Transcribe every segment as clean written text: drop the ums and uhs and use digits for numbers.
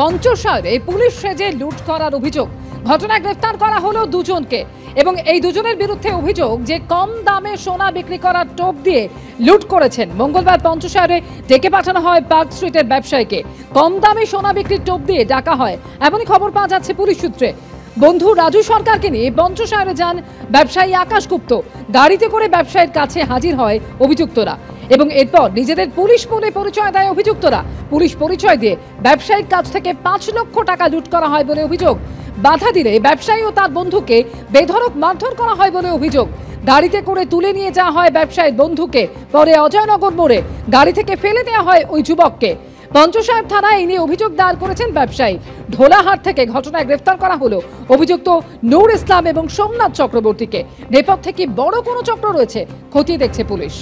পঞ্চশালে police সেজে লুট করার অভিযোগ। ঘটনায় গ্রেফতার করা হলো দুজনকে এবং এই দুজনের বিরুদ্ধে অভিযোগ যে কম দামে সোনা বিক্রি করার টোপ দিয়ে লুট করেছেন। মঙ্গলবার পঞ্চশালে ডেকে পাঠানো হয় পার্ক স্ট্রিটের ব্যবসায়ীকে। কম দামে সোনা বিক্রির টোপ দিয়ে ডাকা হয়, এমনই খবর পাওয়া যাচ্ছে পুলিশ সূত্রে। বন্ধু রাজু সরকারকে নিয়ে পঞ্চশালে যান ব্যবসায়ী আকাশ গুপ্ত। গাড়িতে করে ব্যবসায়ীর কাছে হাজির হয় অভিযুক্তরা এবং এরপর নিজেদের পুলিশ বলে পরিচয় দেয় অভিযুক্তরা। পুলিশ পরিচয় দিয়ে ব্যবসায়ীর কাছ থেকে 5 লক্ষ টাকা লুট করা হয় বলে অভিযোগ। বাধা দিলে ব্যবসায়ী ও তার বন্ধুকে বেধড়ক মারধর করা হয় বলে অভিযোগ। গাড়িতে করে তুলে নিয়ে যাওয়া হয় ব্যবসায়ীর বন্ধুকে, পরে অজয়নগর মোড়ে গাড়ি থেকে ফেলে দেওয়া হয় ওই যুবককে। পঞ্চসাহেব থানায় এই নিয়ে অভিযোগ দায়ের করেছেন ব্যবসায়ী। ঢোলাহাট থেকে ঘটনায় গ্রেফতার করা হলো অভিযুক্ত নূর ইসলাম এবং সোমনাথ চক্রবর্তীকে। নেপথ্যে কি বড় কোনো চক্র রয়েছে খতিয়ে দেখছে পুলিশ।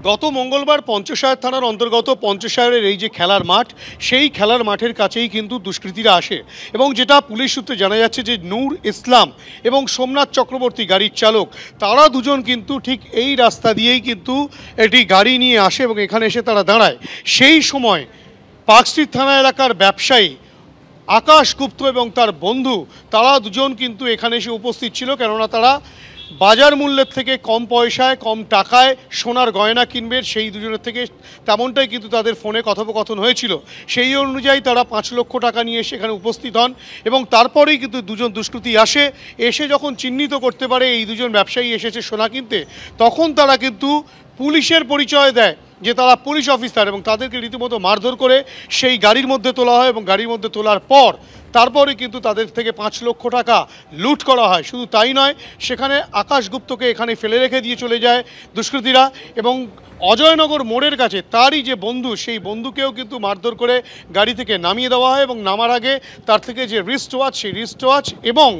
গত মঙ্গলবার পঞ্চশায়ের থানার অন্তর্গত পঞ্চশায়ের এই যে খেলার মাঠ, সেই খেলার মাঠের কাছেই কিন্তু দুষ্কৃতীরা আসে এবং যেটা পুলিশ সূত্রে জানা যাচ্ছে যে নূর ইসলাম এবং সোমনাথ চক্রবর্তী গাড়ির চালক, তারা দুজন কিন্তু ঠিক এই রাস্তা দিয়েই কিন্তু একটি গাড়ি নিয়ে আসে এবং এখানে এসে তারা দাঁড়ায়। সেই সময় পার্ক স্ট্রিট থানা এলাকার ব্যবসায়ী আকাশ গুপ্ত এবং তার বন্ধু, তারা দুজন কিন্তু এখানে এসে উপস্থিত ছিল, কেননা তারা বাজার মূল্যের থেকে কম পয়সায় কম টাকায় সোনার গয়না কিনবে, সেই দুজনের থেকে তেমনটাই কিন্তু তাদের ফোনে কথোপকথন হয়েছিল। সেই অনুযায়ী তারা 5 লক্ষ টাকা নিয়ে সেখানে উপস্থিত হন এবং তারপরেই কিন্তু দুজন দুষ্কৃতী এসে যখন চিহ্নিত করতে পারে এই দুজন ব্যবসায়ী এসেছে সোনা কিনতে, তখন তারা কিন্তু পুলিশের পরিচয় দেয় যে তারা পুলিশ অফিসার এবং তাদেরকে রীতিমতো মারধর করে সেই গাড়ির মধ্যে তোলা হয় এবং গাড়ির মধ্যে তোলার পর তারপরে কিন্তু তাদের থেকে 5 লক্ষ টাকা লুট করা হয়। শুধু তাই নয়, সেখানে আকাশ গুপ্তকে এখানে ফেলে রেখে দিয়ে চলে যায় দুষ্কৃতীরা এবং অজয়নগর মোড়ের কাছে তারই যে বন্ধু, সেই বন্ধুকেও কিন্তু মারধর করে গাড়ি থেকে নামিয়ে দেওয়া হয় এবং নামার আগে তার থেকে যে রিস্ট ওয়াচ, সেই রিস্ট ওয়াচ এবং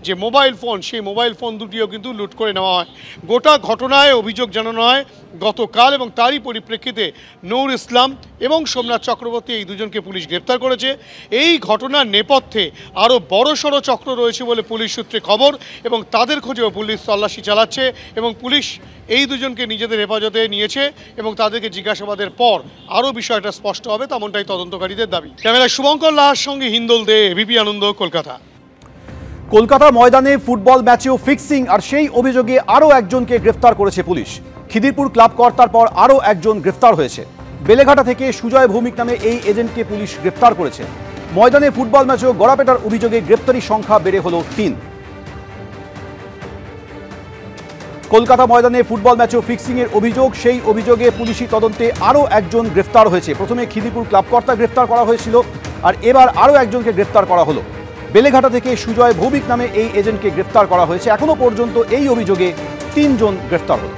যে মোবাইল ফোন, সেই মোবাইল ফোন দুটিও কিন্তু লুট করে নেওয়া হয়। গোটা ঘটনায় অভিযোগ জানানো হয় গতকাল এবং তারই পরিপ্রেক্ষিতে নূর ইসলাম এবং সোমনাথ চক্রবর্তী এই দুজনকে পুলিশ গ্রেপ্তার করেছে। এই ঘটনার নেপথ্যে আরও বড়সড় চক্র রয়েছে বলে পুলিশ সূত্রে খবর এবং তাদের খোঁজেও পুলিশ তল্লাশি চালাচ্ছে এবং পুলিশ এই দুজনকে নিজেদের হেফাজতে নিয়েছে এবং তাদেরকে জিজ্ঞাসাবাদের পর আরও বিষয়টা স্পষ্ট হবে, তেমনটাই তদন্তকারীদের দাবি। ক্যামেরায় শুভঙ্কর লাহার সঙ্গে হিন্দোল দে, এবিপি আনন্দ, কলকাতা। কলকাতা ময়দানে ফুটবল ম্যাচেও ফিক্সিং আর সেই অভিযোগে আরও একজনকে গ্রেফতার করেছে পুলিশ। খিদিরপুর ক্লাব কর্তার পর আরও একজন গ্রেফতার হয়েছে। বেলেঘাটা থেকে সুজয় ভৌমিক নামে এই এজেন্টকে পুলিশ গ্রেফতার করেছে। ময়দানে ফুটবল ম্যাচেও গড়াপেটার অভিযোগে গ্রেপ্তারির সংখ্যা বেড়ে হল 3। কলকাতা ময়দানে ফুটবল ম্যাচেও ফিক্সিংয়ের অভিযোগ, সেই অভিযোগে পুলিশি তদন্তে আরও একজন গ্রেফতার হয়েছে। প্রথমে খিদিরপুর ক্লাব কর্তা গ্রেফতার করা হয়েছিল আর এবার আরও একজনকে গ্রেফতার করা হলো। বেলেঘাটা থেকে সুজয় ভৌমিক নামে এই এজেন্টকে গ্রেফতার করা হয়েছে। এখনো পর্যন্ত এই অভিযোগে 3 জন গ্রেফতার হলো।